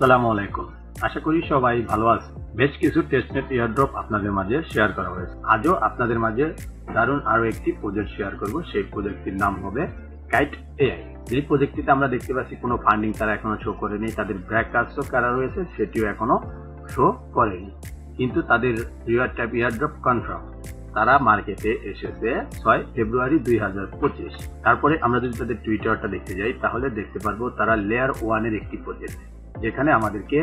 আসসালামু আলাইকুম। আশা করি সবাই ভালো আছে। বেশ কিছু টেস্টনেট এয়ারড্রপ আপনাদের মাঝে শেয়ার করা হয়েছে। আজও আপনাদের মাঝে দারুণ আরো একটি প্রজেক্ট শেয়ার করব। সেই প্রজেক্টটির নাম হবে কাইট এআই। এই প্রজেক্টটিতে আমরা দেখতে পাচ্ছি কোনো ফান্ডিং তারা এখনো শো করেনি, তাদের ব্যাকআপসও করা রয়েছে সেটিও এখনো শো করেনি, কিন্তু তাদের রিওয়ার্ড টাইপ এয়ারড্রপ কনফার্ম। তারা মার্কেটে এসেছে 6 ফেব্রুয়ারি 2025। তারপরে আমরা যদি তাদের টুইটারটা দেখতে যাই তাহলে দেখতে পারবো তারা লেয়ার 1 এর একটি প্রজেক্ট, যেখানে আমাদেরকে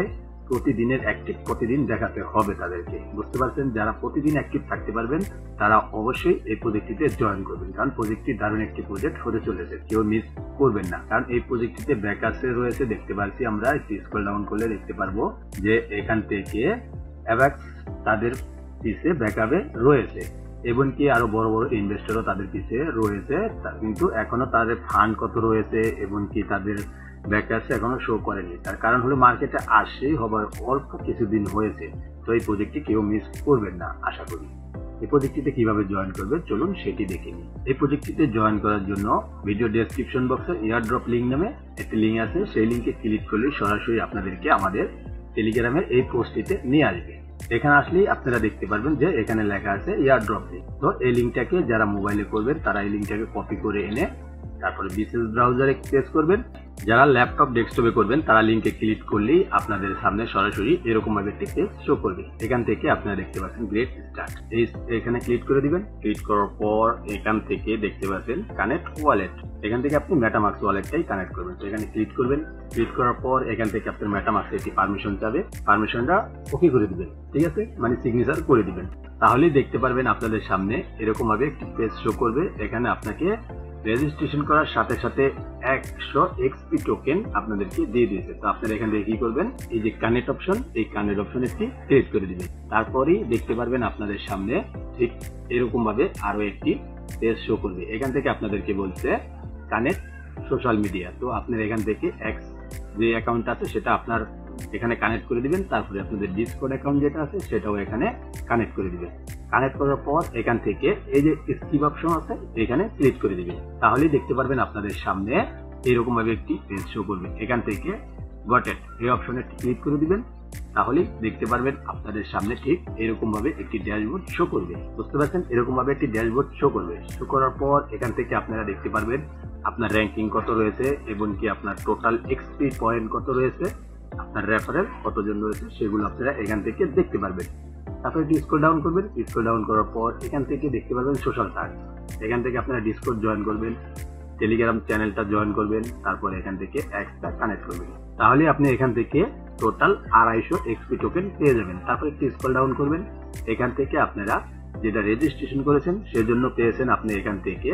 প্রতিদিনের অ্যাক্টিভ প্রতিদিন দেখাতে হবে তাদেরকে। বুঝতে পারছেন, যারা প্রতিদিন অ্যাক্টিভ থাকতে পারবেন তারা অবশ্যই এই প্রজেক্টটিতে জয়েন করবেন, কারণ প্রজেক্টটি দারুণ একটি প্রজেক্ট হতে চলেছে, কেউ মিস করবেন না। কারণ এই প্রজেক্টটিতে ব্যাকআপস রয়েছে, দেখতে পাচ্ছি আমরা একটু স্ক্রল ডাউন করলে দেখতে পারবো যে এখান থেকে অ্যাভাক্স তাদের পিছে ব্যাকআপে রয়েছে, এবং কি আরো বড় বড় ইনভেস্টরও তাদের পিছে রয়েছে, কিন্তু এখনো তাদের ফান্ড কত রয়েছে এবং কি তাদের ব্যাকআপস এখনো শো করেনি। তার কারণ হলো মার্কেটে আসেই হবার অল্প কিছুদিন হয়েছে। তো এই প্রজেক্টটি কেউ মিস করবেন না আশা করি। এই প্রজেক্টটিতে কিভাবে জয়েন করবে চলুন সেটি দেখে নিই। এই প্রজেক্টটিতে জয়েন করার জন্য ভিডিও ডেসক্রিপশন বক্সে এয়ারড্রপ লিঙ্ক নামে একটি লিঙ্ক আছে, সেই লিঙ্কে ক্লিক করলে সরাসরি আপনাদেরকে আমাদের টেলিগ্রামের এই পোস্টটিতে নিয়ে আসবে। এখানে আসলেই আপনারা দেখতে পারবেন যে এখানে লেখা আছে এয়ারড্রপ লিঙ্ক। তো এই লিঙ্কটাকে যারা মোবাইলে করবেন তারা এই লিঙ্কটাকে কপি করে এনে তারপরে বিসিএস ব্রাউজারে পেস্ট করবেন। যারা ল্যাপটপ ডেস্কটপে করবেন তারা লিঙ্কে ক্লিক করলেই আপনাদের সামনে সরাসরি এরকম ভাবে একটি পেজ শো করবে। এখান থেকে আপনারা দেখতে পাচ্ছেন গ্রেট স্টার্ট, এখানে ক্লিক করে দিবেন। ক্লিক করার পর এখান থেকে দেখতে পাচ্ছেন কানেক্ট ওয়ালেট, এখান থেকে আপনি মেটামাস্ক ওয়ালেটটাই কানেক্ট করবেন। তো এখানে ক্লিক করবেন। ক্লিক করার পর এখান থেকে আপনার মেটামাস্কে একটি পারমিশন চাবে, পারমিশনটা ওকে করে দিবেন, ঠিক আছে, মানে সিগনেচার করে দিবেন। তাহলেই দেখতে পারবেন আপনাদের সামনে এরকম ভাবে একটি পেজ শো করবে। এখানে আপনাকে রেজিস্ট্রেশন করার সাথে সাথে 100 এক্সপি টোকেন আপনাদেরকে দিয়ে দিয়েছে। তো আপনারা এখান থেকে কি করবেন, এই যে কানেক্ট অপশন, এই কানেক্ট অপশন একটি ক্লিক করে দিবেন। তারপরেই দেখতে পারবেন আপনাদের সামনে ঠিক এরকম ভাবে আরো একটি পেজ শো করবে। এখান থেকে আপনাদেরকে বলছে কানেক্ট সোশ্যাল মিডিয়া। তো আপনার এখান থেকে এক্স যে অ্যাকাউন্ট আছে সেটা আপনার এখানে কানেক্ট করে দিবেন। তারপরে আপনাদের ডিসকর্ড অ্যাকাউন্ট যেটা আছে সেটাও এখানে কানেক্ট করে দিবেন। কানেক্ট করার পর এখান থেকে এই যে স্কিপ অপশন আছে এখানে ক্লিক করে দিবেন। তাহলেই দেখতে পারবেন আপনাদের সামনে এরকম ভাবে একটি পেজ শো করবে। এখান থেকে গট ইট এই অপশনে ক্লিক করে দিবেন। তাহলেই দেখতে পারবেন আপনাদের সামনে ঠিক এরকম ভাবে একটি ড্যাশবোর্ড শো করবে। বুঝতে পারছেন, এরকম ভাবে একটি ড্যাশবোর্ড শো করবে। শো করার পর এখান থেকে আপনারা দেখতে পারবেন আপনার র্যাঙ্কিং কত রয়েছে এবং কি আপনার টোটাল এক্সপি পয়েন্ট কত রয়েছে, আপনার রেফারেল কতজন রয়েছে সেগুলো আপনারা এখান থেকে দেখতে পারবেন। তারপরে স্ক্রল ডাউন করবেন। স্ক্রল ডাউন করার পর এখান থেকে দেখতে পারবেন সোশ্যাল টাস্ক, এখান থেকে আপনারা ডিসকর্ড জয়েন করবেন, টেলিগ্রাম চ্যানেলটা জয়েন করবেন, তারপরে এখান থেকে এক্সট্রা কানেক্ট করবেন। তাহলে আপনি এখান থেকে টোটাল 250 এক্সপি টোকেন পেয়ে যাবেন। তারপরে একটু স্ক্রল ডাউন করবেন। এখান থেকে আপনারা যেটা রেজিস্ট্রেশন করেছেন সেজন্য পেয়েছেন আপনি এখান থেকে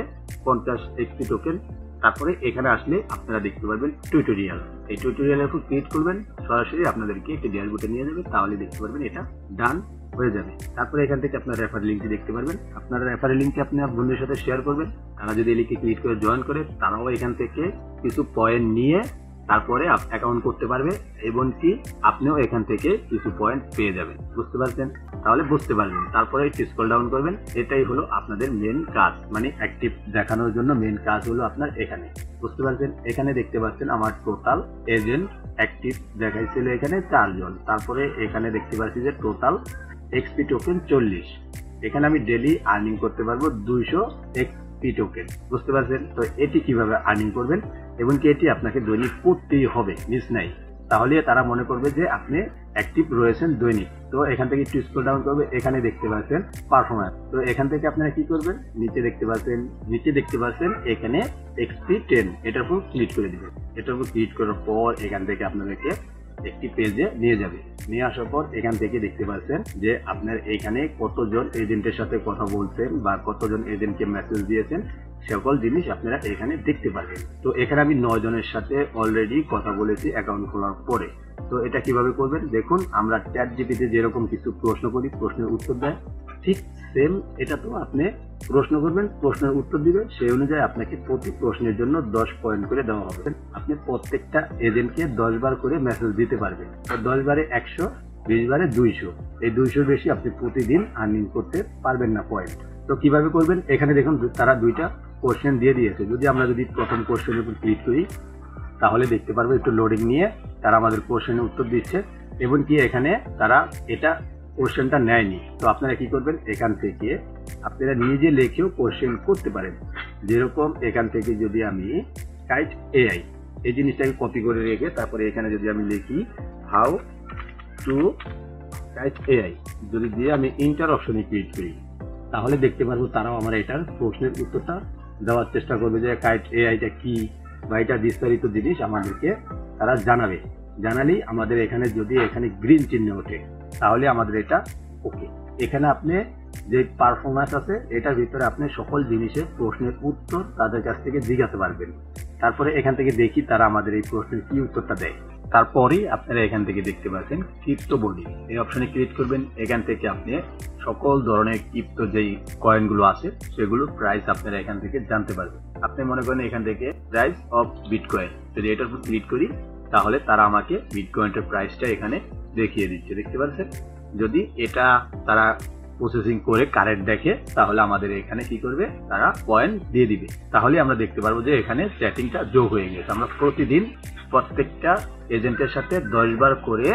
50 এক্সপি টোকেন। তারপরে এখানে আসলে আপনারা দেখতে পারবেন টিউটোরিয়াল, এই টিউটোরিয়ালের উপর ক্লিক করবেন, সরাসরি আপনাদেরকে একটি ড্যাশবোর্ডে নিয়ে যাবে। তাহলে দেখতে পারবেন এটা ডান হয়ে যাবে। তারপরে এখান থেকে আপনার রেফারেল লিঙ্কটি দেখতে পারবেন, আপনার রেফারেল লিঙ্কটি আপনার বন্ধুদের সাথে শেয়ার করবেন। তারা যদি এই লিঙ্কে ক্লিক করে জয়েন করে তারাও এখান থেকে কিছু পয়েন্ট নিয়ে তারপরে অ্যাকাউন্ট করতে পারবে এবং কি আপনিও এখান থেকে কিছু পয়েন্ট পেয়ে যাবেন। বুঝতে পারছেন, তাহলে বুঝতে পারবেন। তারপরে স্ক্রল ডাউন করবেন। এটাই হলো আপনাদের মেন কাজ, মানে অ্যাক্টিভ দেখানোর জন্য মেন কাজ হলো আপনার এখানে। বুঝতে পারছেন, এখানে দেখতে পাচ্ছেন আমার টোটাল এজেন্ট অ্যাক্টিভ দেখাইছিল এখানে 4 জন। তারপরে এখানে দেখতে পাচ্ছি যে টোটাল এক্সপি টোকেন 40। এখানে আমি ডেলি আর্নিং করতে পারবো 200 এক্সপি টোকেন। বুঝতে পারছেন, তো এটি কিভাবে আর্নিং করবেন এবং কি এটি আপনাকে দৈনিক করতেই হবে, মিস নাই। তাহলে তারা মনে করবে যে আপনি অ্যাক্টিভ রয়েছেন দৈনিক। তো এখান থেকে একটু স্ক্রল ডাউন করবে, এখানে দেখতে পাচ্ছেন পারফরম্যান্স। তো এখান থেকে আপনারা কি করবেন, নিচে দেখতে পাচ্ছেন এখানে এক্সপি 10, এটার উপর ক্লিক করে দিবেন। এটার উপর ক্লিক করার পর এখান থেকে আপনাদেরকে একটি পেজে নিয়ে যাবে। নিয়ে আসার পর এখান থেকে দেখতে পাচ্ছেন যে আপনার এখানে কতজন এজেন্টের সাথে কথা বলছেন বা কতজন এজেন্টকে মেসেজ দিয়েছেন সকল জিনিস আপনারা এখানে দেখতে পারবেন। তো এখানে আমি 9 জনের সাথে অলরেডি কথা বলেছি অ্যাকাউন্ট খোলার পরে। তো এটা কিভাবে করবেন দেখুন, আমরা চ্যাট জিপিতে যেরকম কিছু প্রশ্ন করি, প্রশ্নের উত্তর দেয়, ঠিক সেম এটা তো আপনি প্রশ্ন করবেন, প্রশ্নের উত্তর দিবে, সেই অনুযায়ী আপনাকে প্রতি প্রশ্নের জন্য 10 পয়েন্ট করে দেওয়া হবে। আপনি প্রত্যেকটা এজেন্টকে 10 বার করে মেসেজ দিতে পারবেন। 10 বারে 100, 20 বারে 200, এই 200 বেশি আপনি প্রতিদিন আর্নিং করতে পারবেন না পয়েন্ট। তো কিভাবে করবেন, এখানে দেখুন তারা 2টা কোশ্চেন দিয়ে দিয়েছে। যদি আমরা প্রথম কোশ্চেনের উপর ক্লিক করি তাহলে দেখতে পারবো একটু লোডিং নিয়ে তারা আমাদের কোশ্চেনের উত্তর দিচ্ছে, এমনকি এখানে তারা এটা কোশ্চেনটা নেয়নি। তো আপনারা কি করবেন, এখান থেকে আপনারা নিজে লিখেও কোশ্চেন করতে পারেন। যেরকম এখান থেকে যদি আমি কাইট এআই এই জিনিসটাকে কপি করে রেখে তারপরে এখানে যদি আমি লিখি হাউ টু কাইট এআই, যদি দিয়ে আমি ইন্টার অপশনে ক্লিক করি, তাহলে দেখতে পারবো তারাও আমার এটার প্রশ্নের উত্তরটা দেওয়ার চেষ্টা করবে, যে কাইট এআইটা কি বা এটা বিস্তারিত জিনিস আমাদেরকে তারা জানাবে। জানালেই আমাদের এখানে যদি এখানে গ্রিন চিহ্ন ওঠে তাহলে আমাদের এটা ওকে। এখানে আপনি যে পারফরমেন্স আছে এটার ভিতরে আপনি সকল জিনিসের প্রশ্নের উত্তর তাদের কাছ থেকে জিজ্ঞাসা পারবেন। তারপরে এখান থেকে দেখি তারা আমাদের এই প্রশ্নের কি উত্তরটা দেয়। তারপরেই আপনারা এখান থেকে দেখতে পাচ্ছেন ক্রিপ্টো বডি, এই অপশনে ক্লিক করবেন। এখান থেকে আপনি সকল ধরনের ক্রিপ্টো যেই কয়েনগুলো আছে সেগুলোর প্রাইস আপনারা এখান থেকে জানতে পারবেন। আপনি মনে করেন এখান থেকে প্রাইস অফ বিটকয়েন, যদি এটার উপর ক্লিক করি তাহলে তারা আমাকে বিটকয়েনের প্রাইসটা এখানে দেখিয়ে দিচ্ছে, দেখতে পাচ্ছেন। যদি এটা তারা প্রসেসিং করে কারেক্ট দেখে তাহলে আমাদের এখানে কি করবে, তারা পয়েন্ট দিয়ে দিবে। তাহলে আমরা দেখতে পারবো যে এখানে চ্যাটিংটা যোগ হয়ে গেছে। আমরা প্রতিদিন প্রত্যেকটা এজেন্টের সাথে 10 বার করে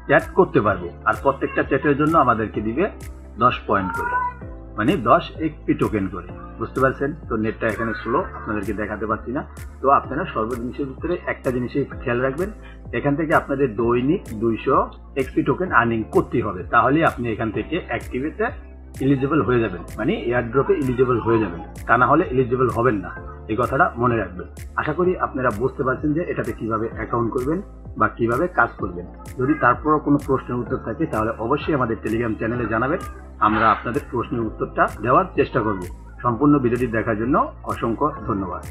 চ্যাট করতে পারবো, আর প্রত্যেকটা চ্যাটের জন্য আমাদেরকে দিবে 10 পয়েন্ট করে, মানে 10 XP টোকেন করে। বুঝতে পারছেন? তো নেটটা এখানে স্লো, আপনাদেরকে দেখাতে পারছি না। তো আপনারা সর্বজিনিসের ভিতরে একটা জিনিসে খেয়াল রাখবেন, এখান থেকে আপনাদের দৈনিক 200 XP টোকেন আর্নিং করতে হবে, তাহলে আপনি এখান থেকে অ্যাক্টিভেতে এলিজিবল হয়ে যাবেন, মানে এয়ারড্রপে এলিজিবল হয়ে যাবেন। তা না হলে এলিজিবল হবেন না, এই কথাটা মনে রাখবেন। আশা করি আপনারা বুঝতে পারছেন যে এটাতে কিভাবে অ্যাকাউন্ট করবেন বা কিভাবে কাজ করবেন। যদি তারপরও কোনো প্রশ্নের উত্তর থাকে তাহলে অবশ্যই আমাদের টেলিগ্রাম চ্যানেলে জানাবেন, আমরা আপনাদের প্রশ্নের উত্তরটা দেওয়ার চেষ্টা করব। সম্পূর্ণ ভিডিওটি দেখার জন্য অসংখ্য ধন্যবাদ।